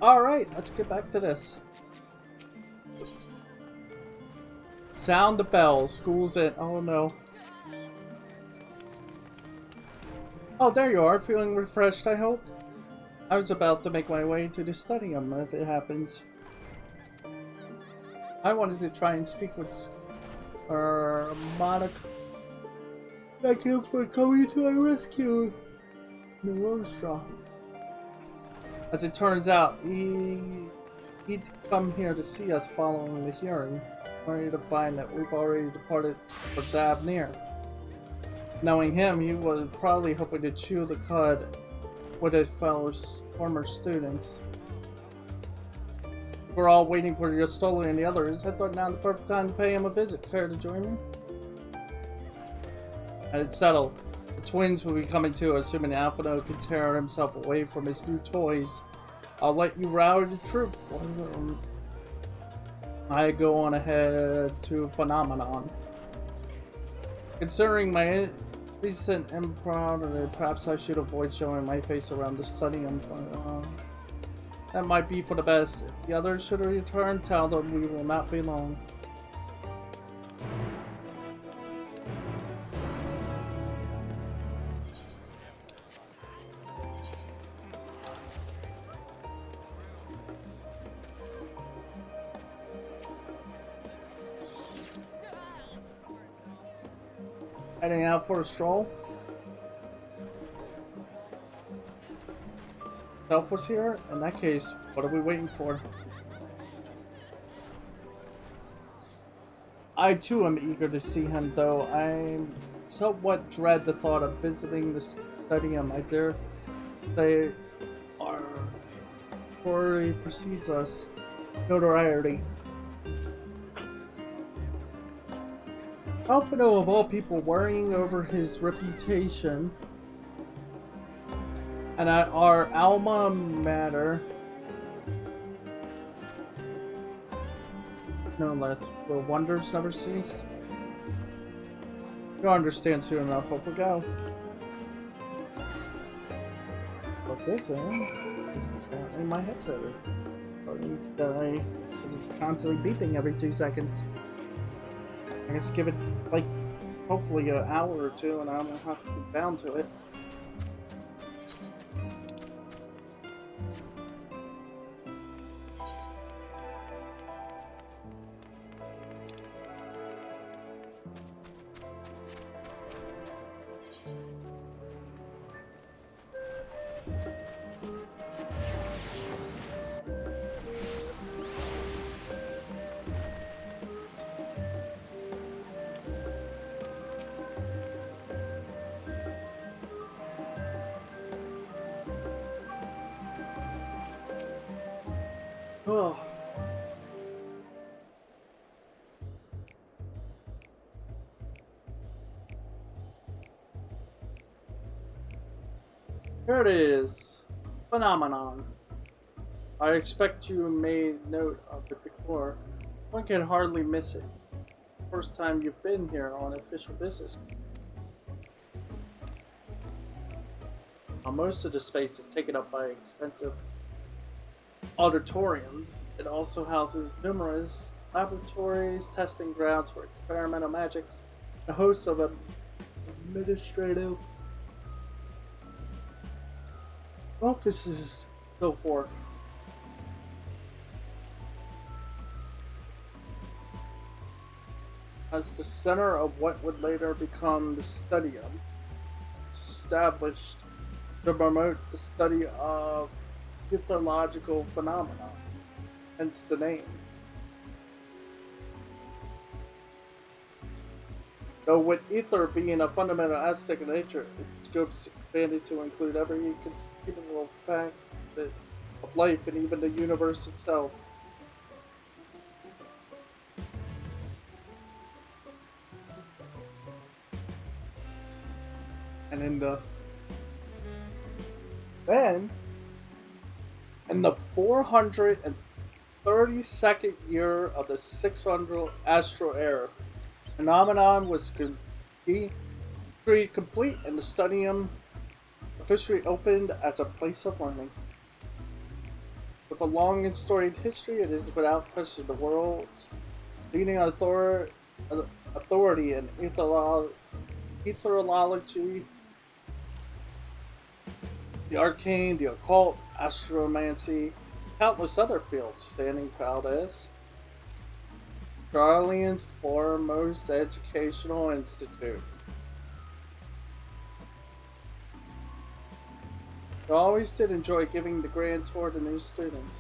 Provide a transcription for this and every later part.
Alright, let's get back to this. Sound the bell. School's in. Oh no. Oh, there you are. Feeling refreshed, I hope? I was about to make my way to the study room as it happens. I wanted to try and speak with Monica. Thank you for coming to our rescue. The Rostra. As it turns out, he'd come here to see us following the hearing, only to find that we've already departed for Davnir. Knowing him, he was probably hoping to chew the cud with his former students. We're all waiting for Yostoli and the others. I thought now the perfect time to pay him a visit. Care to join me? And it's settled. The twins will be coming too, assuming Alphino can tear himself away from his new toys. I'll let you rally the troop. I go on ahead to Phenomenon. Considering my recent impropriety, perhaps I should avoid showing my face around the study. That might be for the best. If the others should return, tell them we will not be long. Heading out for a stroll. Self was here? In that case, what are we waiting for? I too am eager to see him, though I somewhat dread the thought of visiting the stadium. I dare say our authority precedes us. Notoriety. Alphino, of all people, worrying over his reputation, and at our alma mater, no less, will wonders never cease? You'll understand soon enough. Hope we go. Put this in. Apparently my headset is starting to die because it's constantly beeping every 2 seconds. I guess give it, like, hopefully an hour or two and I won't have to be bound to it. Oh. Here it is. Phenomenon. I expect you made note of it before. One can hardly miss it. First time you've been here on official business. Most of the space is taken up by expensive auditoriums. It also houses numerous laboratories, testing grounds for experimental magics, a host of administrative offices, so forth. As the center of what would later become the Studium, it's established to promote the study of etherological phenomena, hence the name. Though with ether being a fundamental aspect of nature, its scope is expanded to include every conceivable fact of life and even the universe itself. And in the 432nd year of the 600 Astral Era, Phenomenon was complete and the Studium officially opened as a place of learning. With a long and storied history, it is without question the world's leading authority in etherology, the arcane, the occult, astromancy, countless other fields, standing proud as Australia's foremost educational institute. I always did enjoy giving the grand tour to new students.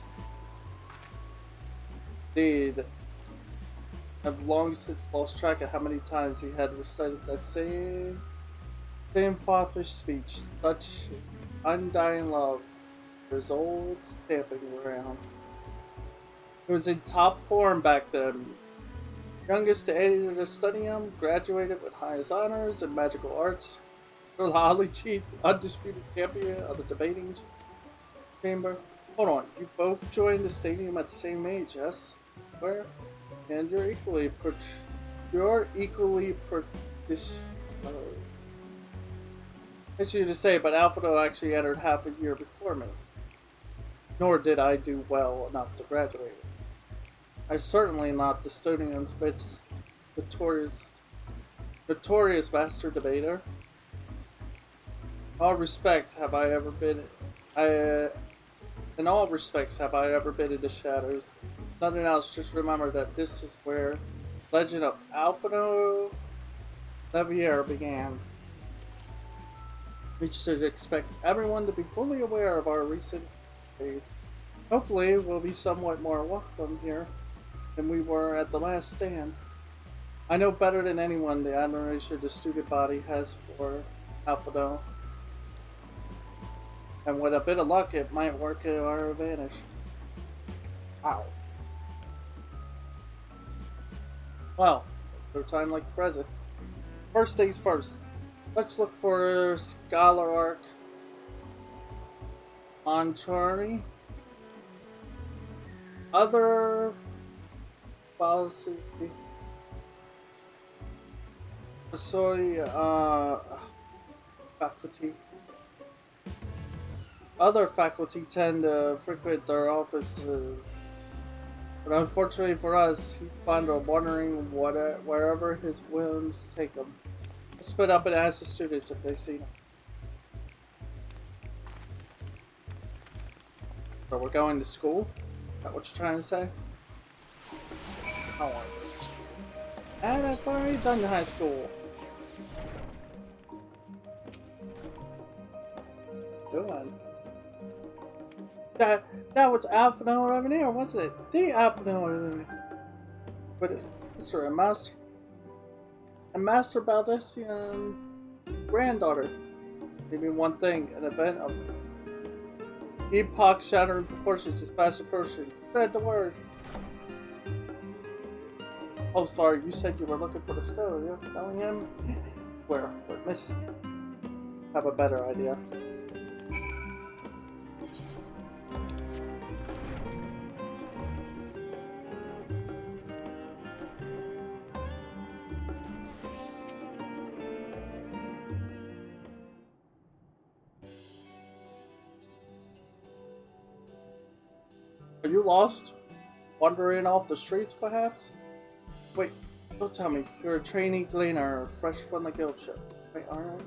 Indeed, I've long since lost track of how many times he had recited that same foppish speech, such undying love for his old stamping ground. He was in top form back then. Youngest to enter the studium, graduated with highest honors in magical arts. Lalafell, undisputed champion of the debating chamber. Hold on, you both joined the stadium at the same age, yes? Where? And you're equally it's you to say, but Alfredo actually entered half a year before me. Nor did I do well enough to graduate. I certainly not the stadium's notorious master debater. In all respects have I ever been in the shadows. Nothing else, just remember that this is where legend of Alfredo Levier began. We should expect everyone to be fully aware of our recent deeds. Hopefully we'll be somewhat more welcome here than we were at the last stand. I know better than anyone the admiration the student body has for Alfredo. And with a bit of luck, it might work to our advantage. Wow. Well, no time like the present. First things first. Let's look for Scholar Arc Montari. Other policy faculty. Other faculty tend to frequent their offices, but unfortunately for us, he found a wandering wherever his whims take him. Let's split up and ask the students if they see him. So we're going to school? Is that what you're trying to say? I want to go to school. And I've already done high school. Good one. That was Alfredo over there, wasn't it? The Alfredo over there. But his sister and Master Baldessian's granddaughter. Maybe one thing, an event of epoch-shattering proportions is fast approaching. Said the word. Oh, sorry, you said you were looking for the skull. You're spelling him? Where? We're missing him. Have a better idea. Are you lost? Wandering off the streets, perhaps? Wait, don't tell me. You're a trainee gleaner, fresh from the guild ship. Wait, aren't I?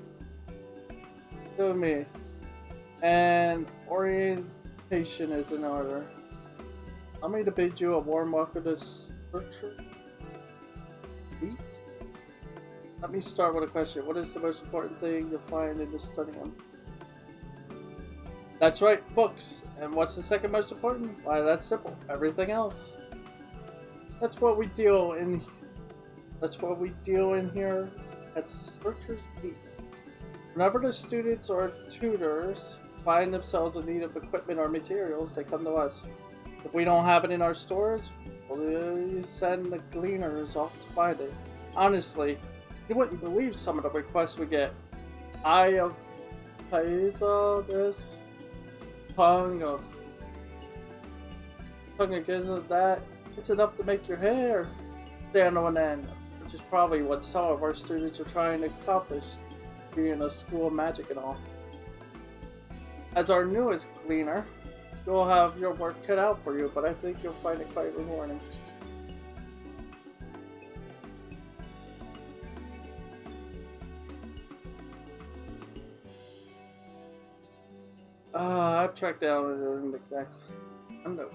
Tell me. And orientation is in order. I'm going to bid you a warm welcome to Structure. Eat? Let me start with a question. What is the most important thing you'll find in this studying? That's right, books. And what's the second most important? Why, that's simple. Everything else. That's what we deal in here at Searchers Beat. Whenever the students or tutors find themselves in need of equipment or materials, they come to us. If we don't have it in our stores, we'll send the gleaners off to find it. Honestly, you wouldn't believe some of the requests we get. Eye of Paisa, this tongue against that. It's enough to make your hair stand on end, which is probably what some of our students are trying to accomplish, being a school of magic and all. As our newest gleaner, you'll have your work cut out for you, but I think you'll find it quite rewarding. I've tracked down the next. No.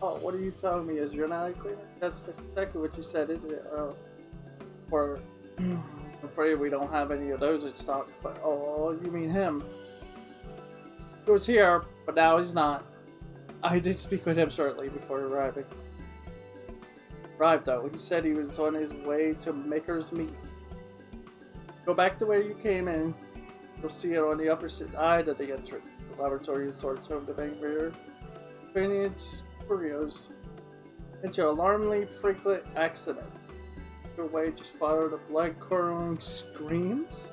Oh, what are you telling me? Is you're not a cleaner? That's exactly what you said, isn't it? Or I'm afraid we don't have any of those in stock. But oh, you mean him? He was here, but now he's not. I did speak with him shortly before arriving. Arrived though. He said he was on his way to Maker's Meet. Go back to where you came in. You'll see it on the upper side of the entrance. The laboratory is sort of the bank Convenience curios. Into alarmingly frequent accidents. Your way just followed the blood-curdling screams?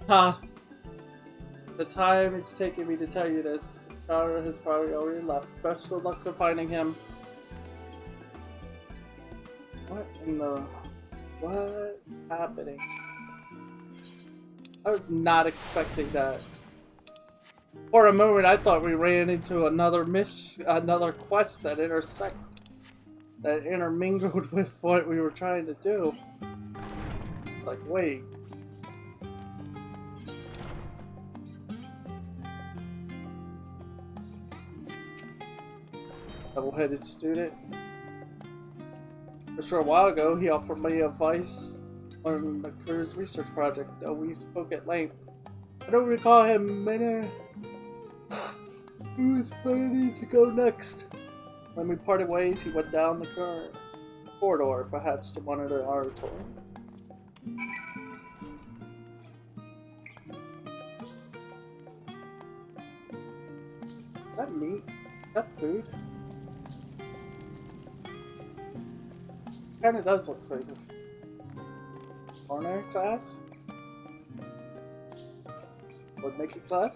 Ha! The time it's taken me to tell you this, the power has probably already left. Best of luck with finding him. What in the... What is happening? I was not expecting that. For a moment, I thought we ran into another quest that intermingled with what we were trying to do. Like, wait. Double-headed student. For sure, a while ago, he offered me advice on the careers research project, though we spoke at length. I don't recall him many. He was planning to go next. When we parted ways, he went down the corridor, perhaps to one of the oratory. Is that meat? Is that food? Kinda does look food. Culinary class? Wood making class?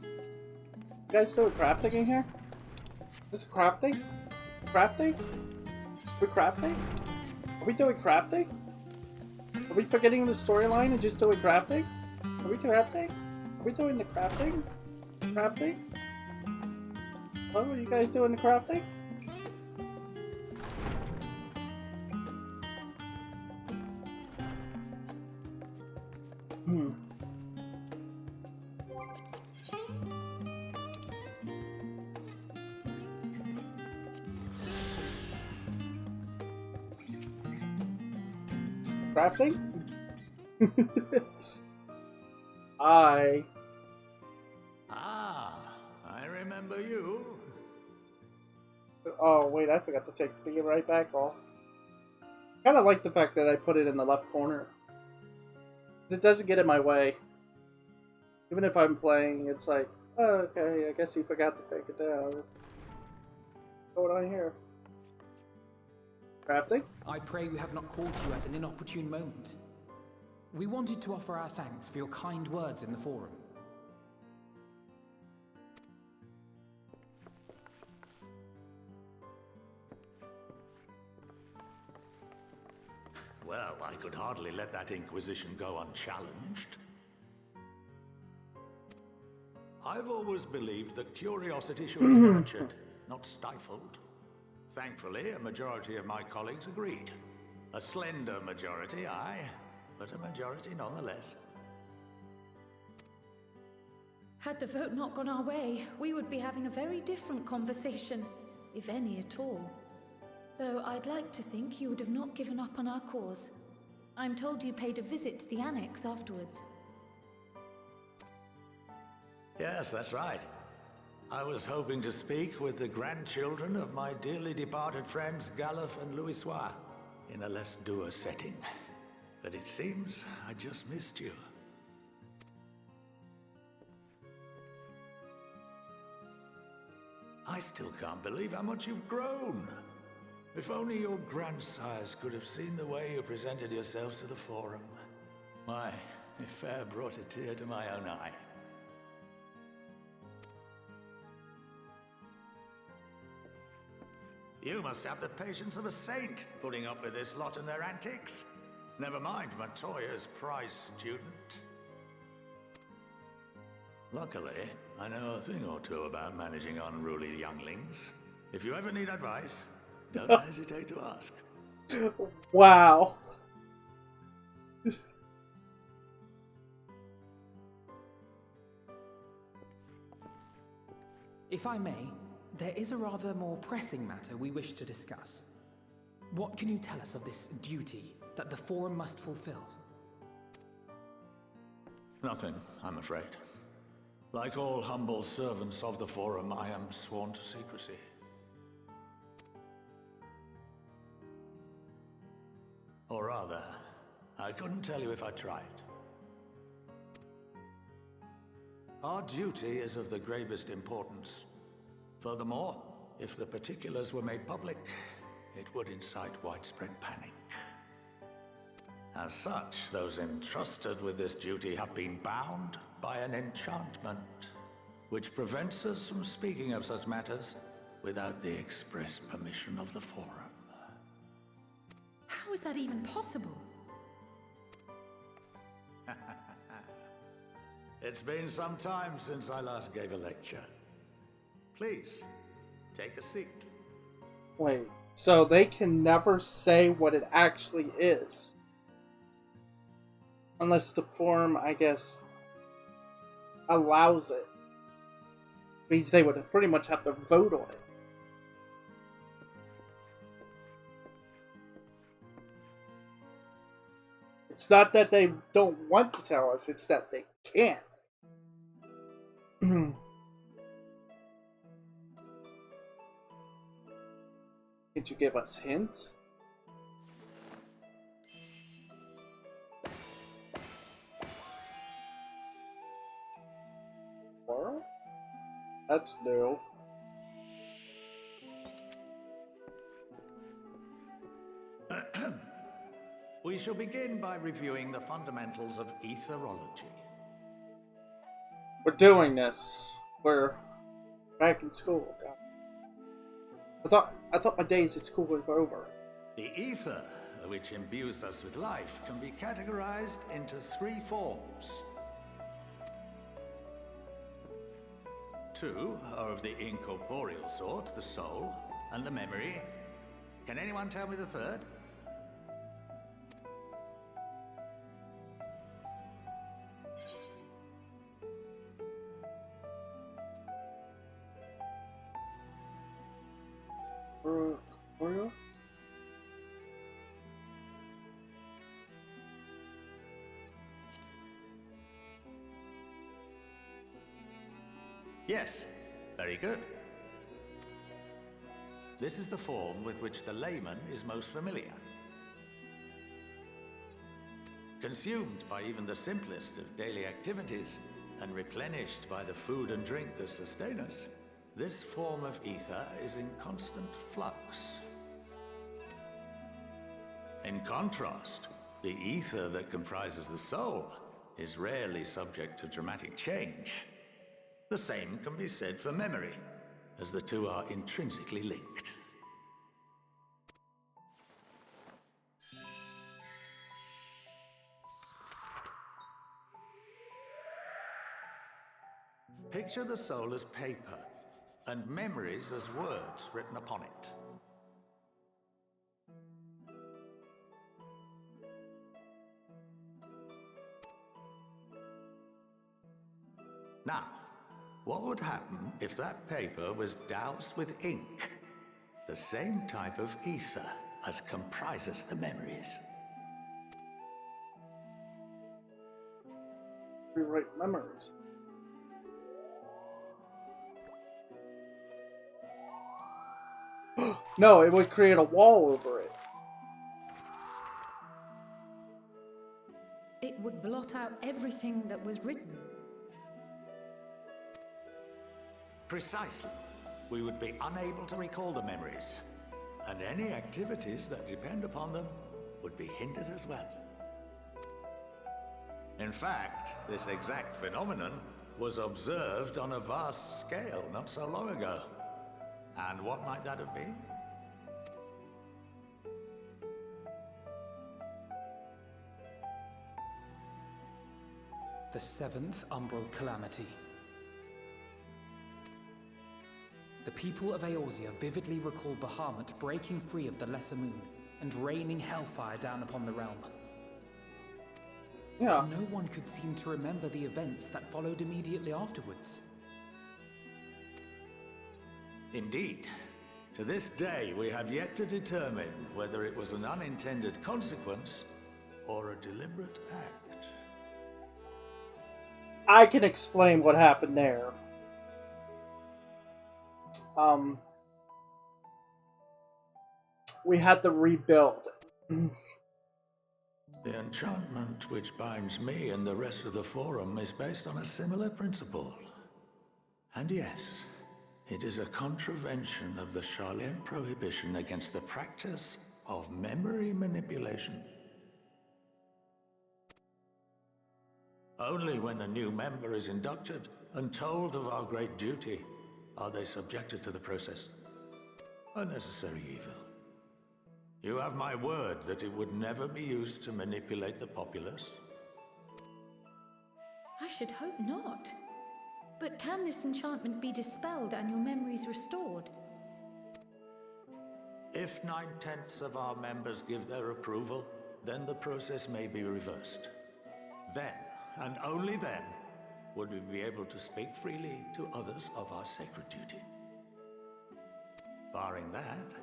You guys doing crafting in here? Is this crafting? Crafting? We're crafting? Are we doing crafting? Are we forgetting the storyline and just doing crafting? Are we crafting? Are we doing the crafting? Crafting? Oh, are you guys doing the crafting? Crafting? I remember you. Oh wait, I forgot to take the right back off. Kind of like the fact that I put it in the left corner. It doesn't get in my way. Even if I'm playing, it's like, oh, okay, I guess he forgot to take it down. What's going on here? Crafting? I pray we have not caught you at an inopportune moment. We wanted to offer our thanks for your kind words in the forum. Well, I could hardly let that inquisition go unchallenged. I've always believed that curiosity should be nurtured, not stifled. Thankfully, a majority of my colleagues agreed. A slender majority, aye, but a majority nonetheless. Had the vote not gone our way, we would be having a very different conversation, if any at all. Though I'd like to think you would have not given up on our cause. I'm told you paid a visit to the Annex afterwards. Yes, that's right. I was hoping to speak with the grandchildren of my dearly departed friends Lalafell and Louisoix in a less dour setting. But it seems I just missed you. I still can't believe how much you've grown. If only your grandsires could have seen the way you presented yourselves to the forum. Why, it fair brought a tear to my own eye. You must have the patience of a saint, putting up with this lot and their antics. Never mind Matoya's prize student. Luckily, I know a thing or two about managing unruly younglings. If you ever need advice, don't hesitate to ask. Wow. If I may, there is a rather more pressing matter we wish to discuss. What can you tell us of this duty that the Forum must fulfill? Nothing, I'm afraid. Like all humble servants of the Forum, I am sworn to secrecy. Or rather, I couldn't tell you if I tried. Our duty is of the gravest importance. Furthermore, if the particulars were made public, it would incite widespread panic. As such, those entrusted with this duty have been bound by an enchantment, which prevents us from speaking of such matters without the express permission of the Forum. How is that even possible? It's been some time since I last gave a lecture. Please, take a seat. Wait, so they can never say what it actually is? Unless the Forum, I guess, allows it. Means they would pretty much have to vote on it. It's not that they don't want to tell us, it's that they can't. Could you give us hints? What? That's new. We shall begin by reviewing the fundamentals of etherology. We're doing this. We're back in school. I thought my days at school were over. The ether, which imbues us with life, can be categorized into 3 forms. 2 are of the incorporeal sort, the soul, and the memory. Can anyone tell me the 3rd? Corporeal? Yes, very good. This is the form with which the layman is most familiar. Consumed by even the simplest of daily activities, and replenished by the food and drink that sustain us, this form of ether is in constant flux. In contrast, the ether that comprises the soul is rarely subject to dramatic change. The same can be said for memory, as the two are intrinsically linked. Picture the soul as paper, and memories as words written upon it. Now, what would happen if that paper was doused with ink? The same type of ether as comprises the memories. Rewrite memories. No, it would create a wall over it. It would blot out everything that was written. Precisely. We would be unable to recall the memories, and any activities that depend upon them would be hindered as well. In fact, this exact phenomenon was observed on a vast scale not so long ago. And what might that have been? The 7th Umbral Calamity. The people of Eorzea vividly recall Bahamut breaking free of the Lesser Moon and raining hellfire down upon the realm. Yeah. No one could seem to remember the events that followed immediately afterwards. Indeed. To this day, we have yet to determine whether it was an unintended consequence or a deliberate act. I can explain what happened there. We had to rebuild. The enchantment which binds me and the rest of the Forum is based on a similar principle. And yes, it is a contravention of the Sharlayan prohibition against the practice of memory manipulation. Only when a new member is inducted and told of our great duty are they subjected to the process. A necessary evil. You have my word that it would never be used to manipulate the populace? I should hope not. But can this enchantment be dispelled and your memories restored? If 9/10 of our members give their approval, then the process may be reversed. Then, and only then, would we be able to speak freely to others of our sacred duty. Barring that,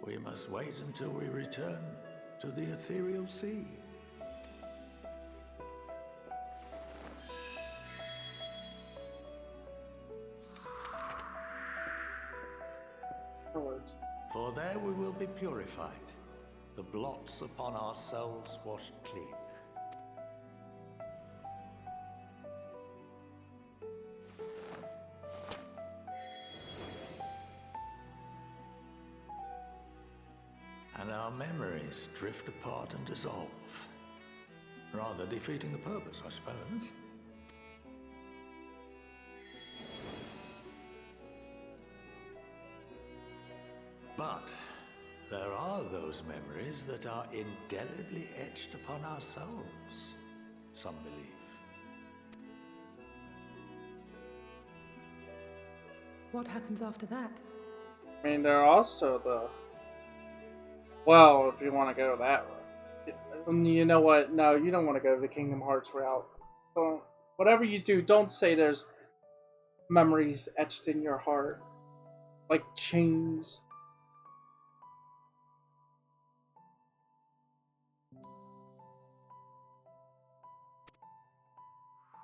we must wait until we return to the ethereal sea. For there we will be purified, the blots upon our souls washed clean. And our memories drift apart and dissolve, rather defeating the purpose, I suppose. But there are those memories that are indelibly etched upon our souls, some believe. What happens after that? I mean, there are also the... Well, if you want to go that route. You know what? No, you don't want to go the Kingdom Hearts route. Don't, whatever you do, don't say there's memories etched in your heart. Like chains.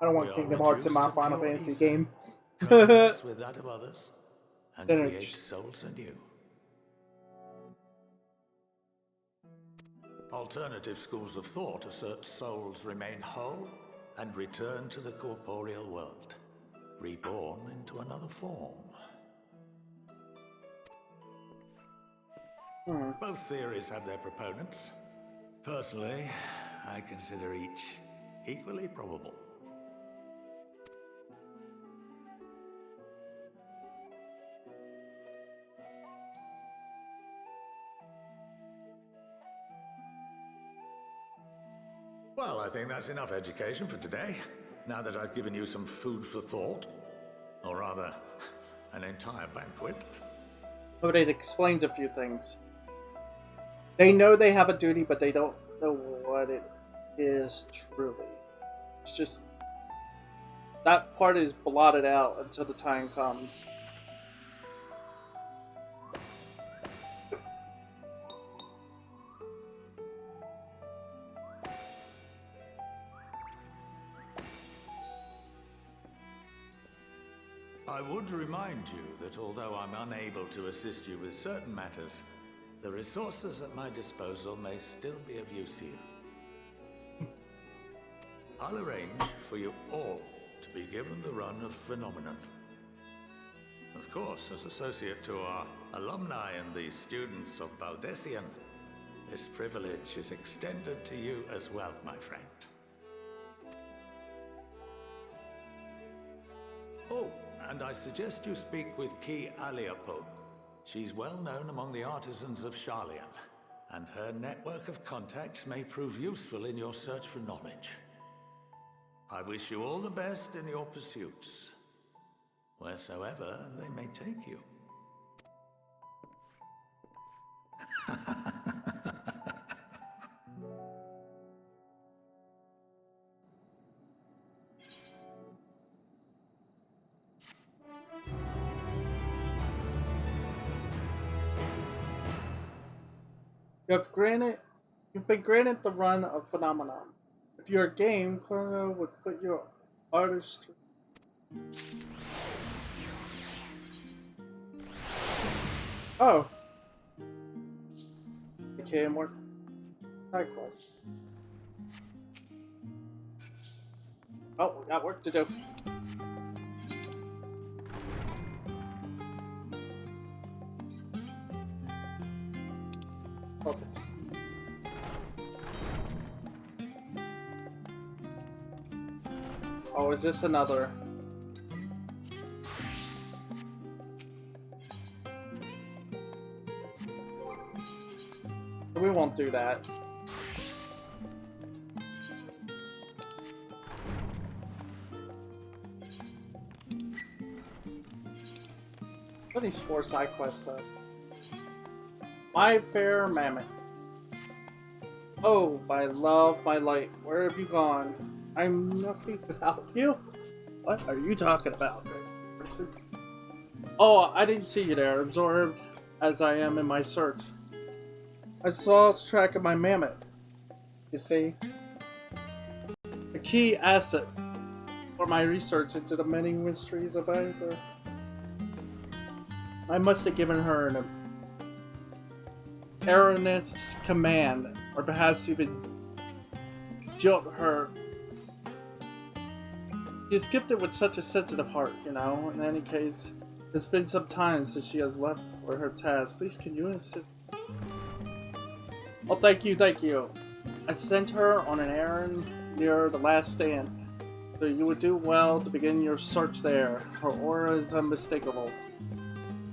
I don't want Kingdom Hearts in my Final Fantasy game. With that of others, and Then create souls anew. Alternative schools of thought assert souls remain whole and return to the corporeal world, reborn into another form. Both theories have their proponents. Personally, I consider each equally probable. Well, I think that's enough education for today, now that I've given you some food for thought. Or rather, an entire banquet. But it explains a few things. They know they have a duty, but they don't know what it is truly. It's just... that part is blotted out until the time comes. I would remind you that although I'm unable to assist you with certain matters, the resources at my disposal may still be of use to you. I'll arrange for you all to be given the run of Phenomenon. Of course, as associate to our alumni and the students of Baldessian, this privilege is extended to you as well, my friend. Oh, and I suggest you speak with Ki Aliapo. She's well known among the artisans of Sharlayan, and her network of contacts may prove useful in your search for knowledge. I wish you all the best in your pursuits. wheresoever they may take you. You've been granted the run of Phenomenon. If you're a game, Chrono would put your artistry. Oh. Okay, more side quests. Oh, we got work to do. Okay. Oh, is this another? We won't do that. What are these 4 side quests though? My fair mammoth. Oh, my love, my light, where have you gone? I'm nothing without you. What are you talking about, person? Oh, I didn't see you there, absorbed as I am in my search. I lost track of my mammoth. You see? A key asset for my research into the many mysteries of Aether. I must have given her an erroneous command, or perhaps even jilt her. She's gifted with such a sensitive heart, you know. In any case, it's been some time since she has left for her task. Please, can you assist? Oh, thank you, thank you. I sent her on an errand near the last stand, so you would do well to begin your search there. Her aura is unmistakable.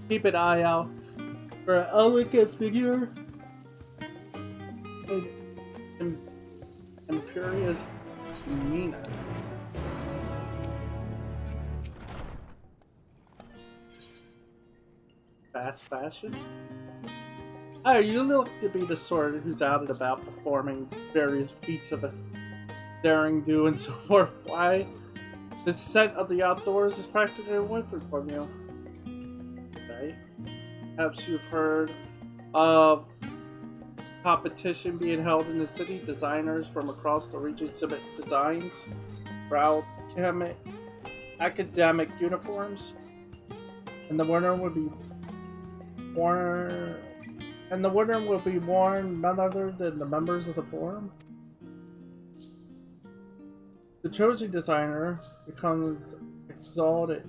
Keep an eye out for an elegant figure and imperious demeanor. Fast fashion? Oh, you look to be the sort who's out and about performing various feats of daring do and so forth. Why? The scent of the outdoors is practically a whimper from you. Okay. Perhaps you've heard of competition being held in the city. Designers from across the region submit designs, proud academic uniforms, and the winner will be worn. And the winner will be worn none other than the members of the forum. The chosen designer becomes exalted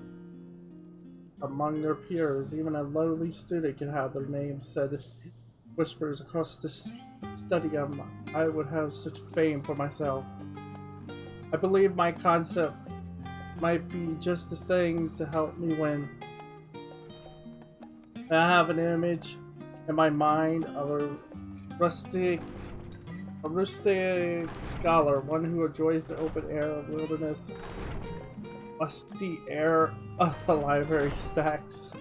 among their peers. Even a lowly student can have their name said. Whispers across the study. I would have such fame for myself. I believe my concept might be just the thing to help me win. I have an image in my mind of a rustic scholar, one who enjoys the open air of wilderness, musty air of the library stacks.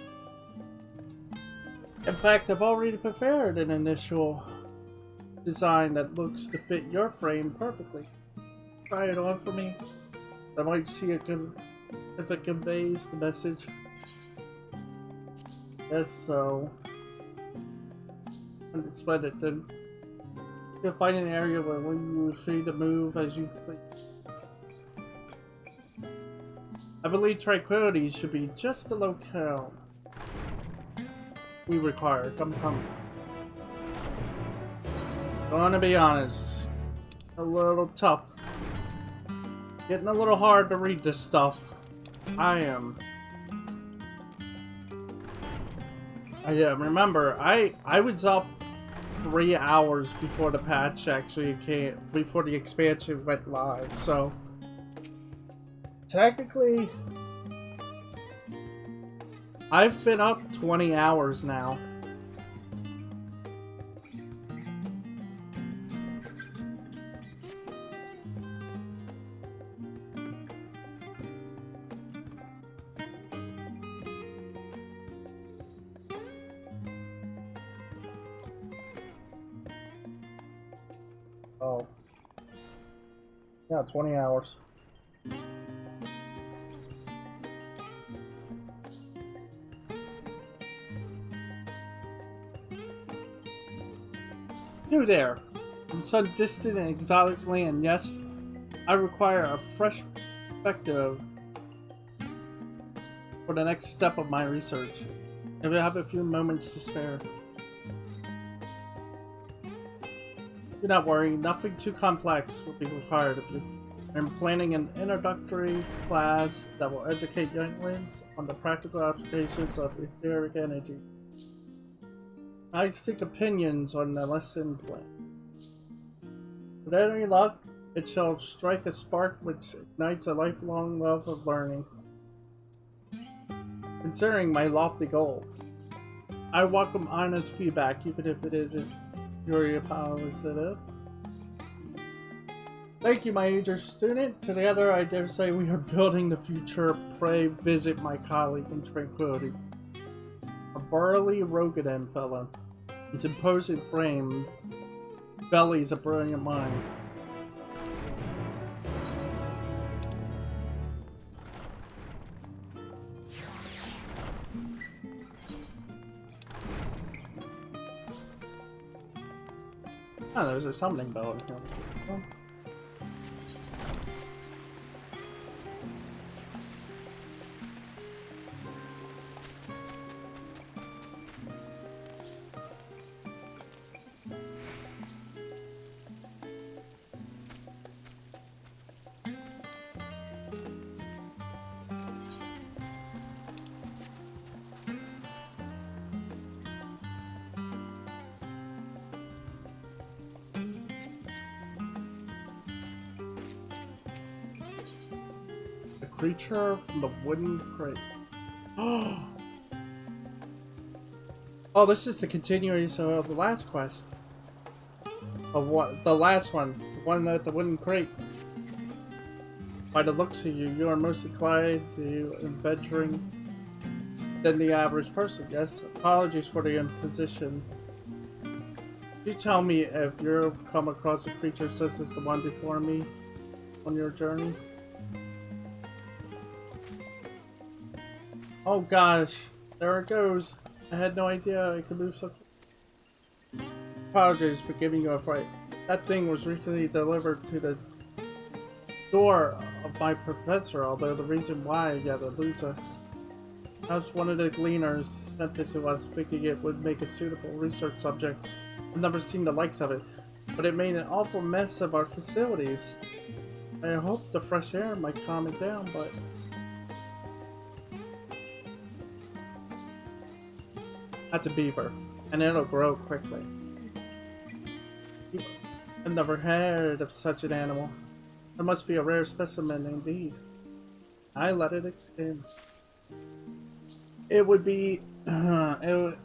In fact, I've already prepared an initial design that looks to fit your frame perfectly. Try it on for me. I might see if it conveys the message. Yes, so. And splendid. Then you'll find an area where you are free to move as you please. I believe tranquility should be just the locale we require. Come. Gonna be honest, a little tough. Getting a little hard to read this stuff. Remember, I was up 3 hours before the patch actually came, before the expansion went live, so technically I've been up 20 hours now. Oh. Yeah, 20 hours. You there! From some distant and exotic land, yes, I require a fresh perspective for the next step of my research. If you have a few moments to spare. Do not worry, nothing too complex will be required of you. I'm planning an introductory class that will educate younglings on the practical applications of etheric energy. I seek opinions on the lesson plan. With any luck, it shall strike a spark which ignites a lifelong love of learning. Considering my lofty goal, I welcome honest feedback, even if it isn't purely positive. Thank you, my aged student. Together, I dare say we are building the future. Pray visit my colleague in tranquility. A burly Rogadan fellow. His imposing frame bellies a brilliant mind. Ah, there's a summoning bell in here. Creature from the wooden crate. Oh, this is the continuation of the last quest. Of what? The last one. The one at the wooden crate. By the looks of you, you are most inclined to adventuring than the average person. Yes, apologies for the imposition. You tell me if you've come across a creature such as the one before me on your journey. Oh gosh, there it goes. I had no idea it could move so quick. Apologies for giving you a fright. That thing was recently delivered to the door of my professor, although the reason why yet eludes us. Perhaps one of the gleaners sent it to us thinking it would make a suitable research subject. I've never seen the likes of it, but it made an awful mess of our facilities. I hope the fresh air might calm it down, but... That's a beaver, and it'll grow quickly. I've never heard of such an animal. It must be a rare specimen indeed. I let it escape. It would be... if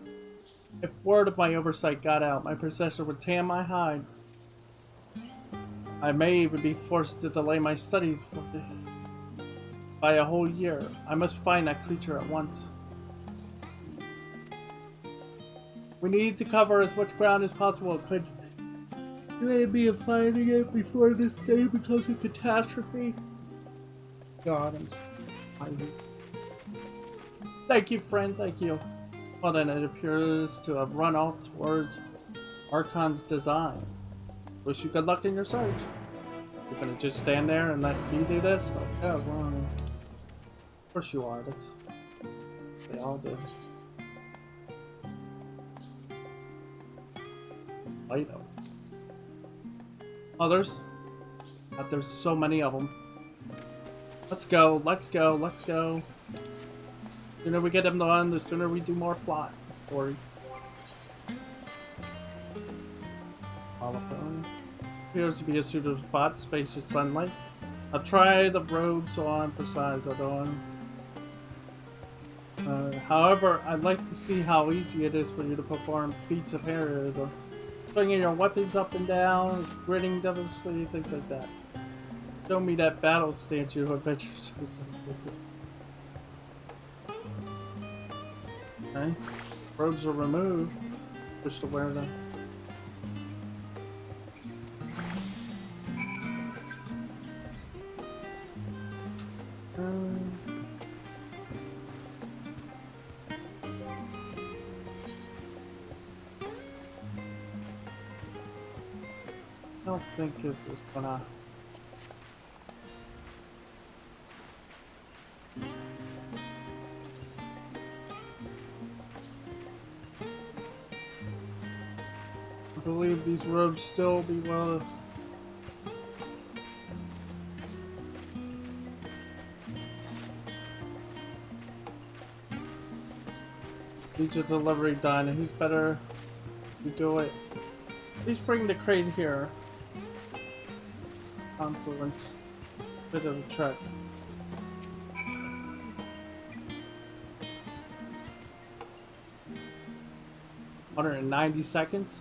word of my oversight got out, my professor would tan my hide. I may even be forced to delay my studies by a whole year. I must find that creature at once. We need to cover as much ground as possible. Could you be finding it before this day becomes a catastrophe? God, I'm so Thank you, friend, thank you. Well then, it appears to have run off towards Archon's design. Wish you good luck in your search. You're gonna just stand there and let me do this? Okay, well, of course you are. That's they all do. Lido. Oh, there's so many of them. Let's go, let's go, let's go. The sooner we get them done, the sooner we do more plot story. Lalafell. Appears to be a suitable spot, spacious sunlight. I'll try the robes on for size, Adon. However, I'd like to see how easy it is for you to perform feats of heroism. Swinging your weapons up and down, grinning devilishly, things like that. Show me that battle stance you adventures or something. Okay. Robes are removed. Wish to wear them. don't think this is gonna... I believe these robes still be well... Needs a delivery done, and who's better to do it? Please bring the crate here. Confluence. Bit of a trek. 190 seconds.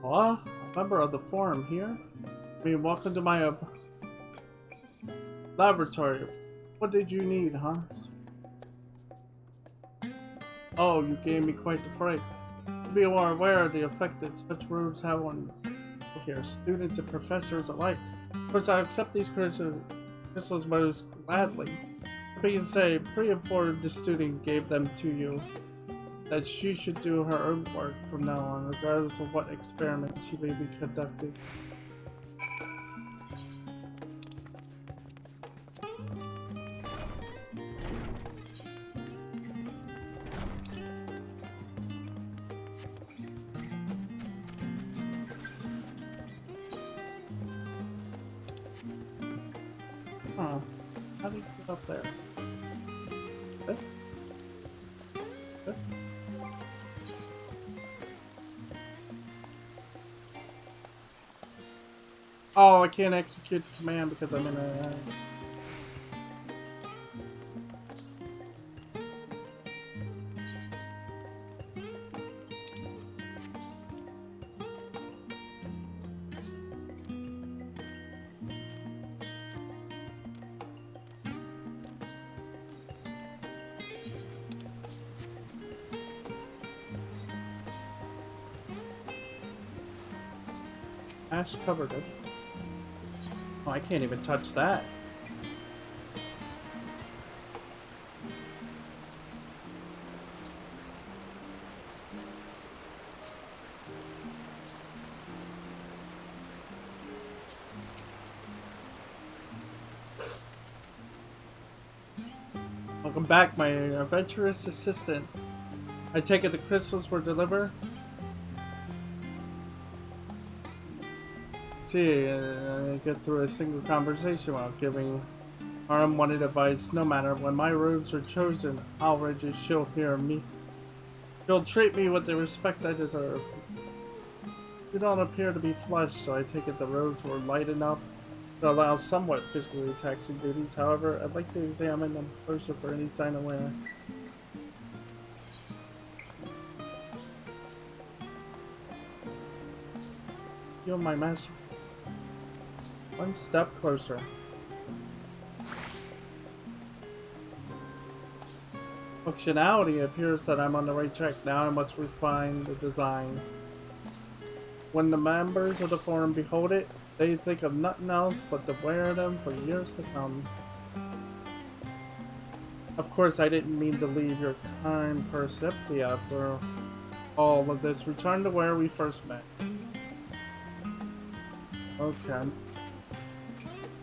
What? A member of the forum here? I mean, welcome to my laboratory. What did you need, huh? Oh, you gave me quite the fright. To be more aware of the effect that such robes have on here, students and professors alike. Of course, I accept these crystals most gladly. But you say, pre-informed the student gave them to you. That she should do her own work from now on, regardless of what experiment she may be conducting. Huh. How do you get up there? Okay. Okay. Oh, I can't execute the command because I'm in a... Ash covered it. Oh, I can't even touch that. Welcome back, my adventurous assistant. I take it the crystals were delivered? See, I get through a single conversation while giving her unwanted advice. No matter when my robes are chosen, outrageous, she'll hear me. She'll treat me with the respect I deserve. You don't appear to be flush, so I take it the robes were light enough to allow somewhat physically taxing duties. However, I'd like to examine them closer for any sign of wear. You're my master. One step closer. Functionality appears that I'm on the right track. Now I must refine the design. When the members of the forum behold it, they think of nothing else but to wear them for years to come. Of course, I didn't mean to leave your kind purse empty after all of this. Return to where we first met. Okay.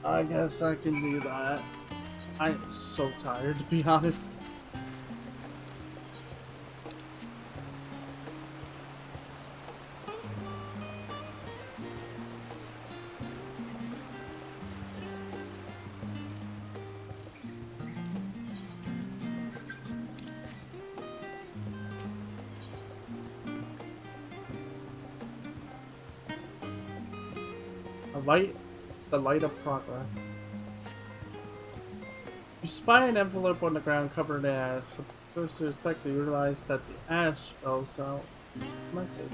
I guess I can do that. I'm so tired, to be honest. The light of progress. You spy an envelope on the ground covered in ash. First to expect to realize that the ash spells out message.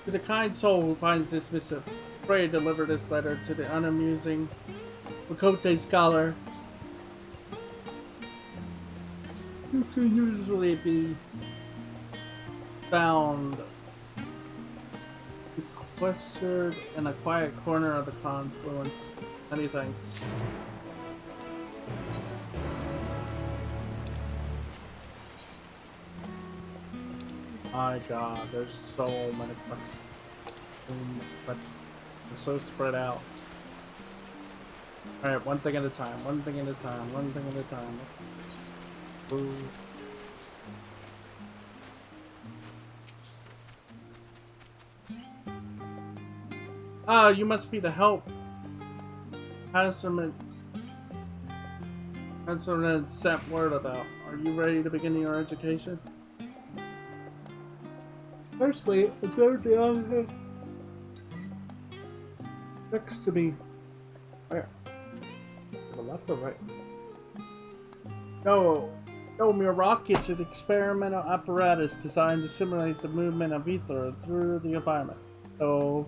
To the kind soul who finds this missive, pray deliver this letter to the unamusing Makote scholar, who can usually be found sequestered in a quiet corner of the confluence. Many thanks. My god, there's so many quests. So many quests. They're so spread out. Alright, one thing at a time, one thing at a time, one thing at a time. Ooh. Ah, you must be the help. Hasserman sent word about. Are you ready to begin your education? Firstly, it's going down here. Next to me. Where? To the left or right? No, mere rocket's an experimental apparatus designed to simulate the movement of ether through the environment. So,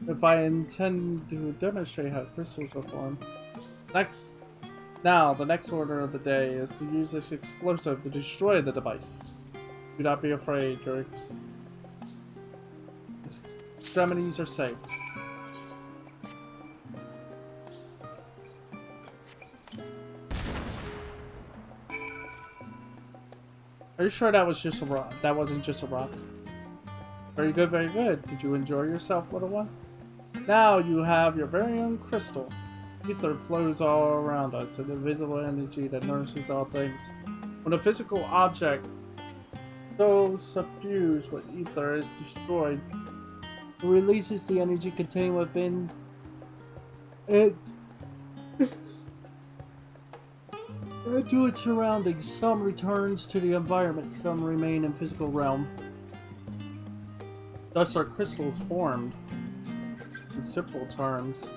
if I intend to demonstrate how crystals are formed. Now, the next order of the day is to use this explosive to destroy the device. Do not be afraid, your extremities are safe. Are you sure that was just a rock? That wasn't just a rock? Very good, very good. Did you enjoy yourself, little one? Now you have your very own crystal. Ether flows all around us, an invisible energy that nourishes all things. When a physical object so suffused with ether is destroyed, it releases the energy contained within it into its surroundings. Some returns to the environment, some remain in physical realm. Thus are crystals formed. In simple terms,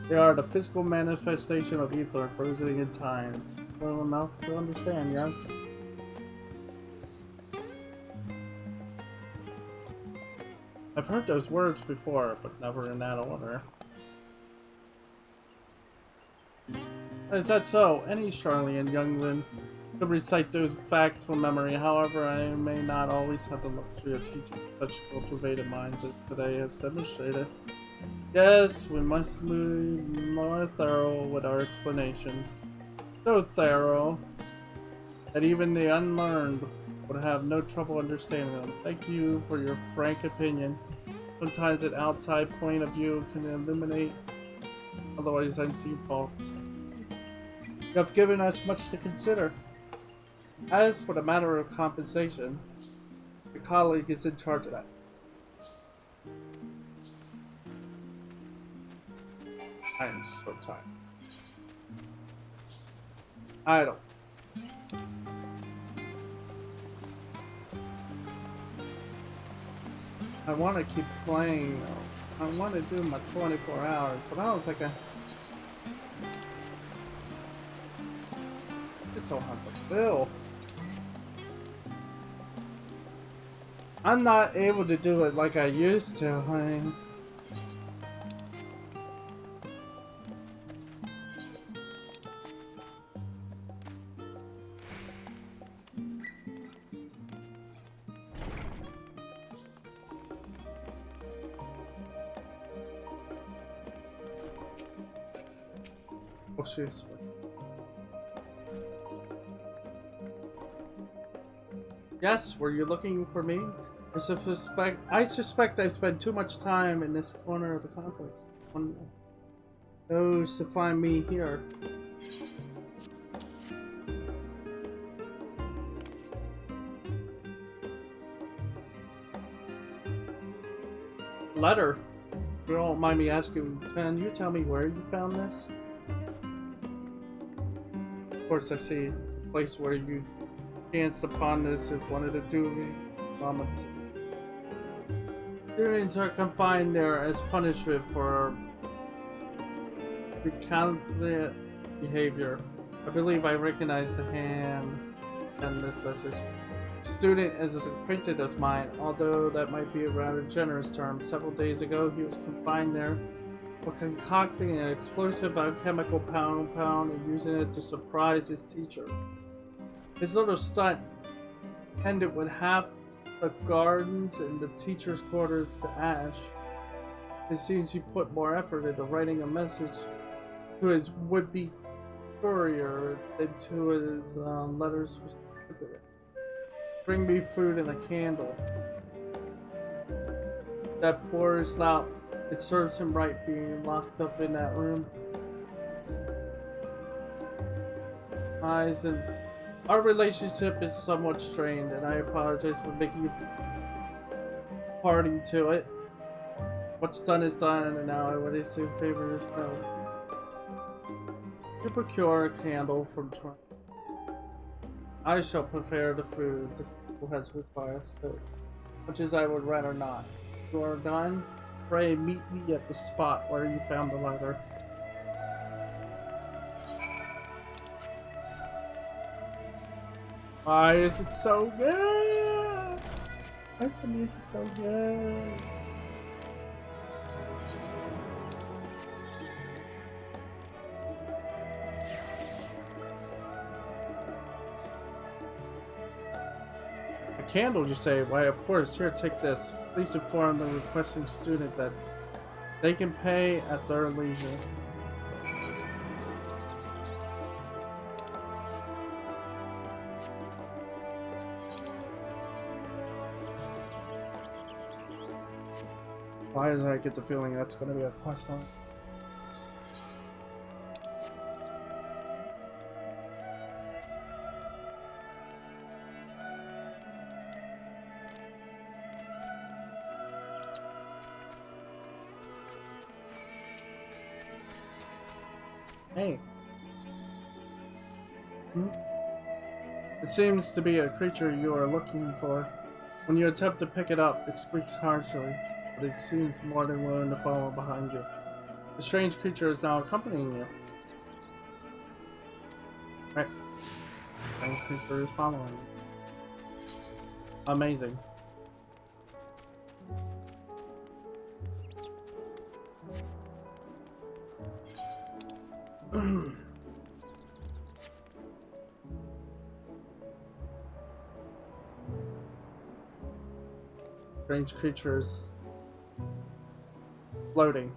they are the physical manifestation of ether frozen in times. Well enough to understand, yes? I've heard those words before, but never in that order. Is that so? Any Charlian youngling could recite those facts from memory. However, I may not always have the luxury of teaching such cultivated minds as today has demonstrated. Yes, we must be more thorough with our explanations. So thorough that even the unlearned would have no trouble understanding them. Thank you for your frank opinion. Sometimes an outside point of view can illuminate otherwise unseen faults. You have given us much to consider. As for the matter of compensation, your colleague is in charge of that. I am so tired. Idle. I want to keep playing though. I want to do my 24 hours, but I don't think I just don't have the bill. I'm not able to do it like I used to. I mean, oh, seriously. Yes, were you looking for me? I suspect I spent too much time in this corner of the complex. One knows to find me here. Letter. If you don't mind me asking, can you tell me where you found this? Of course, I see the place where you chanced upon this if one of the two moments. Students are confined there as punishment for recalcitrant behavior. I believe I recognize the hand in this message. Student is an acquaintance of mine, although that might be a rather generous term. Several days ago, he was confined there for concocting an explosive alchemical compound and using it to surprise his teacher. His little stunt ended with half the gardens and the teacher's quarters to ash. It seems he put more effort into writing a message to his would-be courier than to his letters recipients. Bring me food and a candle. That pours out. It serves him right being locked up in that room. Eyes and our relationship is somewhat strained, and I apologize for making you party to it. What's done is done, and now I would assume favor yourself. You procure a candle from Toronto. I shall prepare the food the school has required, so much as I would rather not. You are done? Pray meet me at the spot where you found the letter. Why is it so good? Why is the music so good? A candle, you say? Why, of course. Here, take this. Please inform the requesting student that they can pay at their leisure. Why does I get the feeling that's going to be a quest line? Hey. It seems to be a creature you are looking for. When you attempt to pick it up, it squeaks harshly, but it seems more than willing to follow behind you. The strange creature is now accompanying you. Right. The strange creature is following you. Amazing. Strange creatures floating.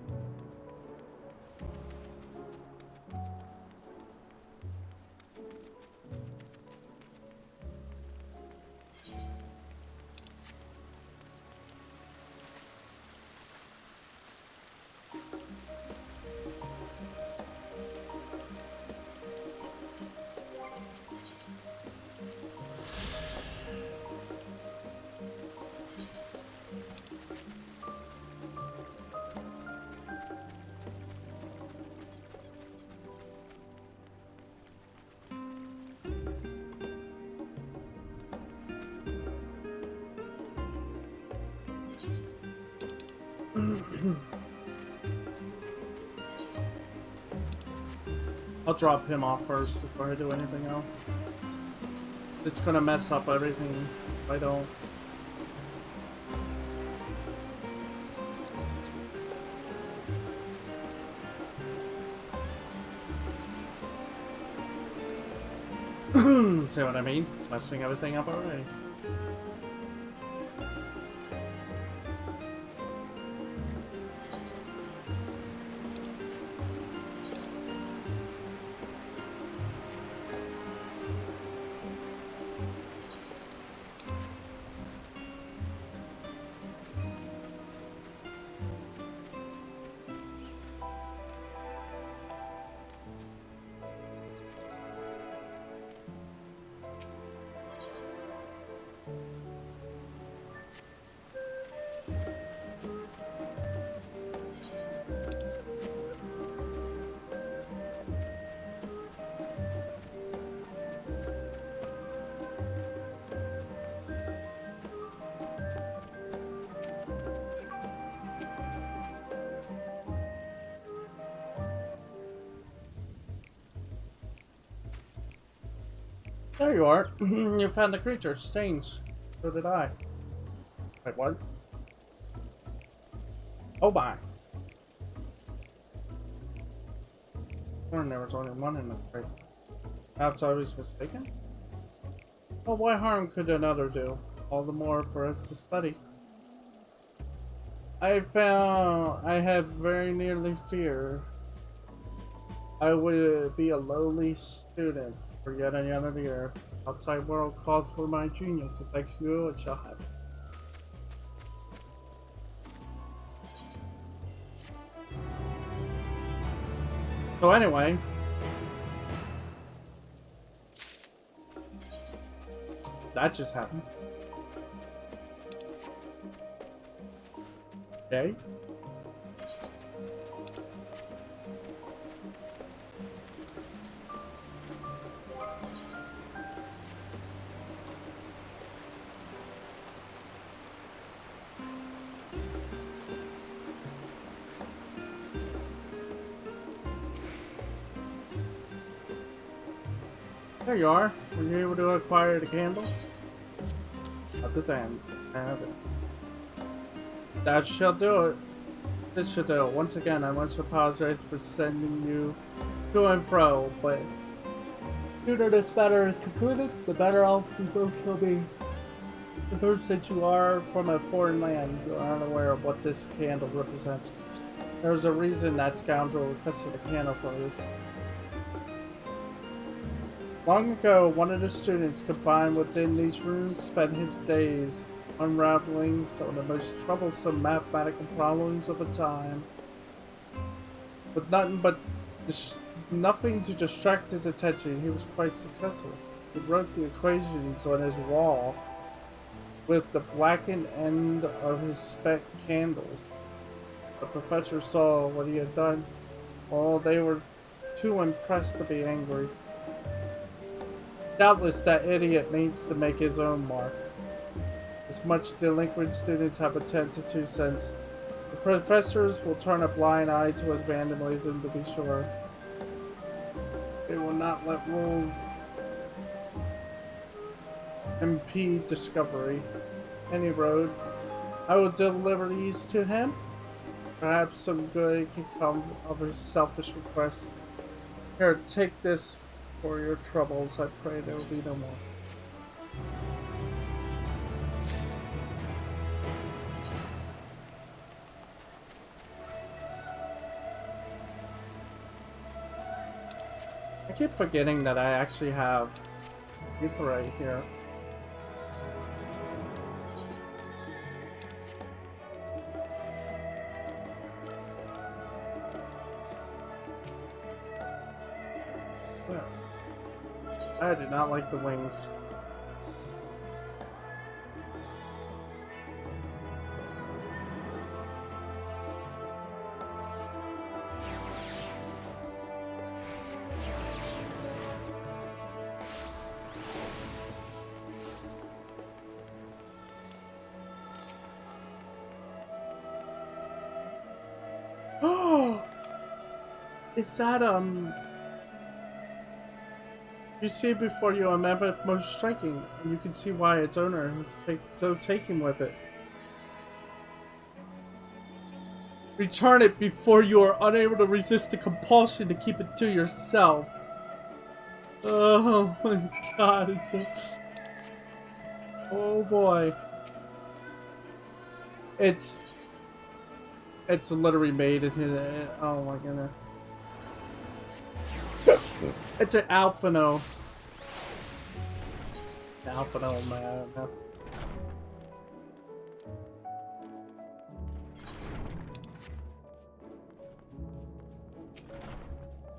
I'll drop him off first before I do anything else. It's gonna mess up everything if I don't. See what I mean? It's messing everything up already. There you are. You found the creature. Stains. So did I. Wait, what? Oh my. There was only one in the crate. Perhaps I was mistaken? Well, what harm could another do? All the more for us to study. I had very nearly feared I would be a lowly student for yet another year. Outside world calls for my genius. If thanks to you, it shall happen. So anyway, that just happened. Okay. There you are. Were you able to acquire the candle? Other than have it. That shall do it. This should do it. Once again, I want to apologize for sending you to and fro, but the sooner this matter is concluded, the better off we both shall be. Suppose that you are from a foreign land, you are unaware of what this candle represents. There's a reason that scoundrel requested a candle for this. Long ago, one of the students confined within these rooms spent his days unraveling some of the most troublesome mathematical problems of the time. With nothing to distract his attention, he was quite successful. He wrote the equations on his wall with the blackened end of his spent candles. The professor saw what he had done. Well, they were too impressed to be angry. Doubtless that idiot means to make his own mark. As much delinquent students have a 10 to 2 cents. The professors will turn a blind eye to his vandalism, to be sure. They will not let rules impede discovery. Any road, I will deliver these to him. Perhaps some good can come of his selfish request. Here, take this for your troubles. I pray there will be no more. I keep forgetting that I actually have Etherology here. I do not like the wings. Oh! Is that, You see it before you, a mammoth most striking, and you can see why its owner is so taken with it. Return it before you are unable to resist the compulsion to keep it to yourself. Oh my god, it's a... Oh boy. It's literally made in his... Oh my goodness. It's an Alphino. Alphino, man.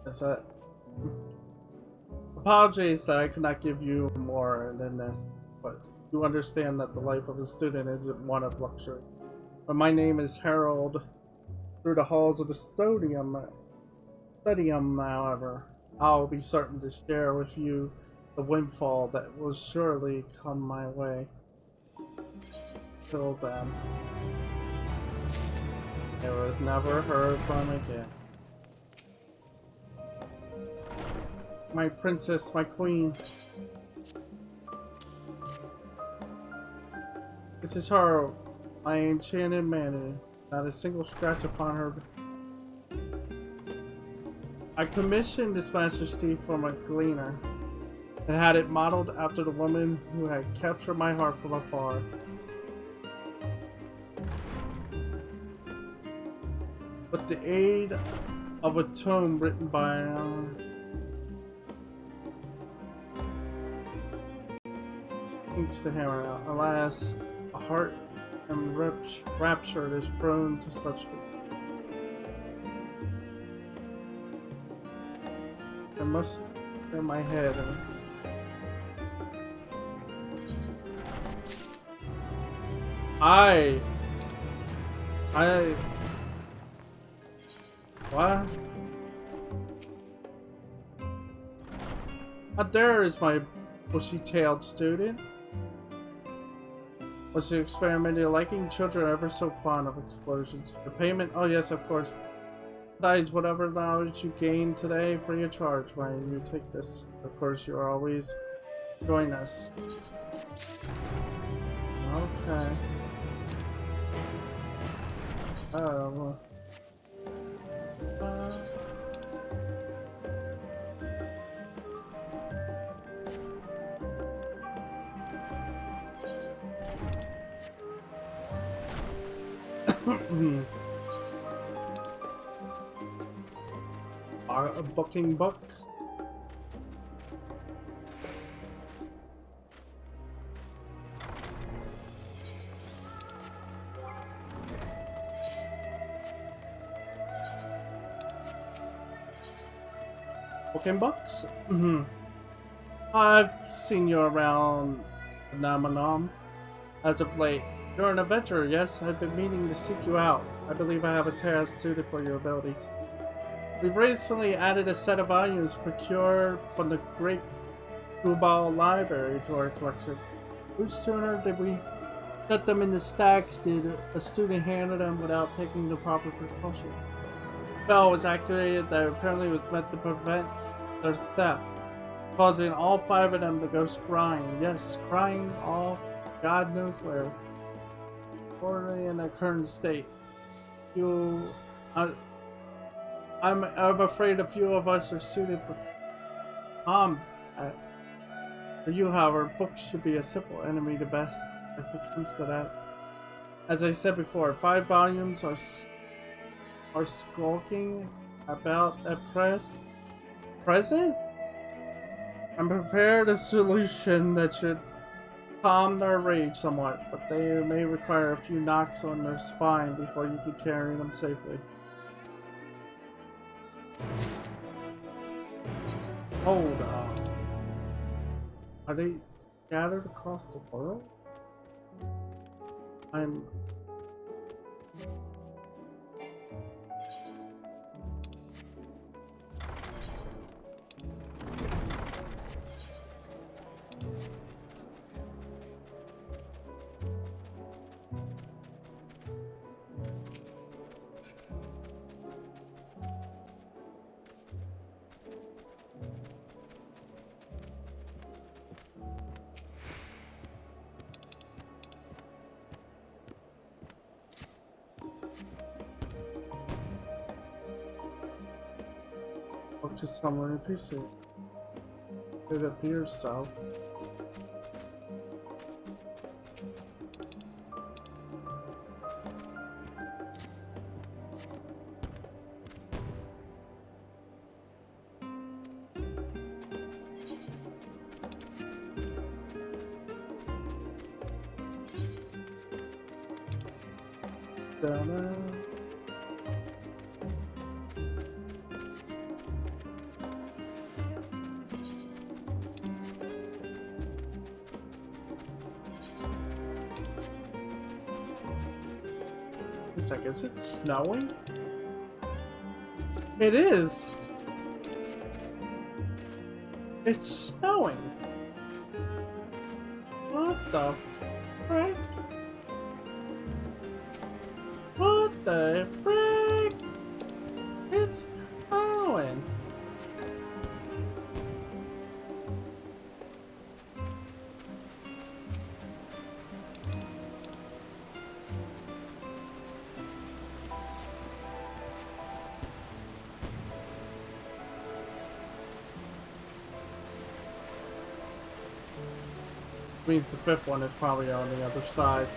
That's it. Apologies that I could not give you more than this, but you understand that the life of a student isn't one of luxury. When my name is heralded through the halls of the studium, however, I'll be certain to share with you the windfall that will surely come my way. Till then, it was never heard from again. My princess, my queen. This is her, my enchanted manor. Not a single scratch upon her. I commissioned this master Steve from a gleaner and had it modeled after the woman who had captured my heart from afar. With the aid of a tome written by inks to hammer out. Alas, a heart and raptured is prone to such mistakes. I must clear my head. What? How dare is my bushy-tailed student? Was the experimental liking? Children are ever so fond of explosions. The payment? Oh yes, of course. Besides, whatever knowledge you gain today, free of charge when you take this. Of course, you are always join us. Okay. Oh. Are booking books? Booking books? I've seen you around Namanom as of late. You're an adventurer, yes? I've been meaning to seek you out. I believe I have a task suited for your abilities. We've recently added a set of volumes procured from the Great Gubal Library to our collection. Which sooner did we set them in the stacks did a student handle them without taking the proper precautions. The spell was activated that apparently was meant to prevent their theft, causing all 5 of them to go scrying. Yes, scrying off to God knows where. Poorly in their current state. I'm afraid a few of us are suited for combat. For you, however, books should be a simple enemy to best if it comes to that. As I said before, 5 volumes are skulking about at present. I'm prepared a solution that should calm their rage somewhat, but they may require a few knocks on their spine before you can carry them safely. Hold on. Are they scattered across the world? Just somewhere in PC. It appears so. Is it snowing? It is. It's snowing. What the frick? What the frick? It's snowing. Means the fifth one is probably on the other side.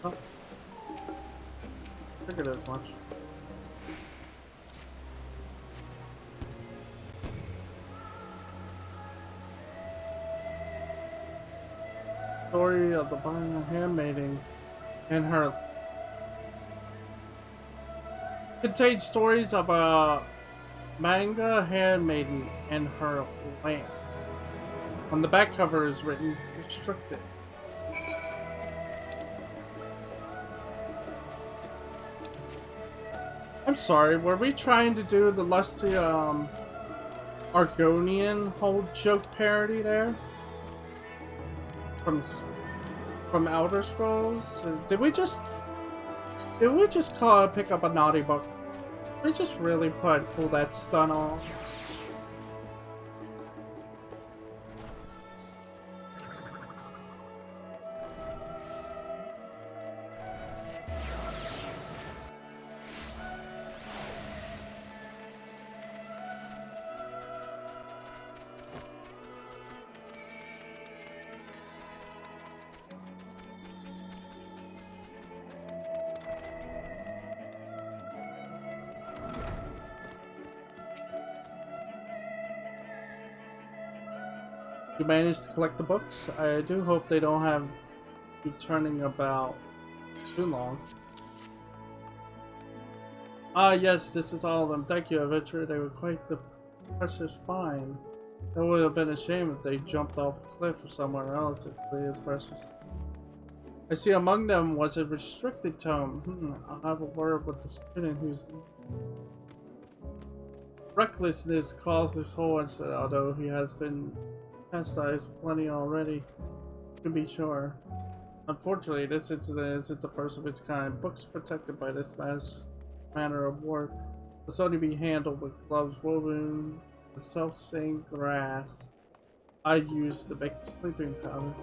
Oh. Figured as much. Story of the Final Handmaiden and her contains stories of a manga handmaiden and her land. On the back cover is written restricted. I'm sorry, were we trying to do the lusty Argonian whole joke parody there? From Elder Scrolls? Did we just pick up a naughty book? Did we just really pull that stunt off? You managed to collect the books? I do hope they don't have you turning about too long. Ah yes, this is all of them. Thank you, Adventurer. They were quite the precious find. It would have been a shame if they jumped off a cliff or somewhere else if they is precious. I see among them was a restricted tome. I'll have a word with the student whose recklessness caused this whole incident, although he has been chastised plenty already, to be sure. Unfortunately, this incident isn't the first of its kind. Books protected by this manner of work must only be handled with gloves woven with self-stained grass I use to make the sleeping powder.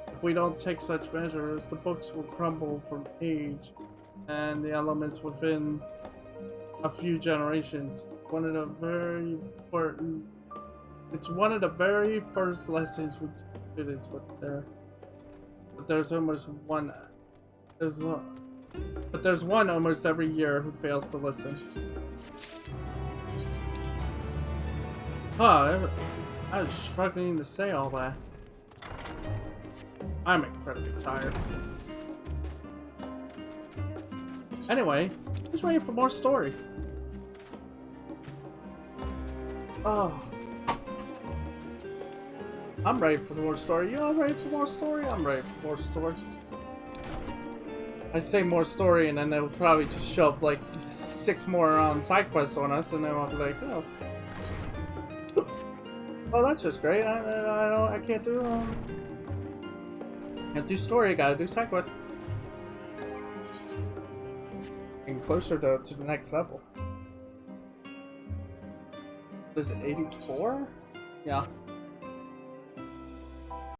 If we don't take such measures, the books will crumble from age and the elements within a few generations. It's one of the very first lessons we teach students but there's one almost every year who fails to listen. Huh, I was struggling to say all that. I'm incredibly tired. Anyway, who's ready for more story? Oh. I'm ready for more story. You all ready for more story? I'm ready for more story. I say more story and then they'll probably just show up like 6 more side quests on us and then I'll be like, oh. Oh, that's just great. I can't do story, I gotta do side quests. Getting closer to the next level. Is it 84? Yeah.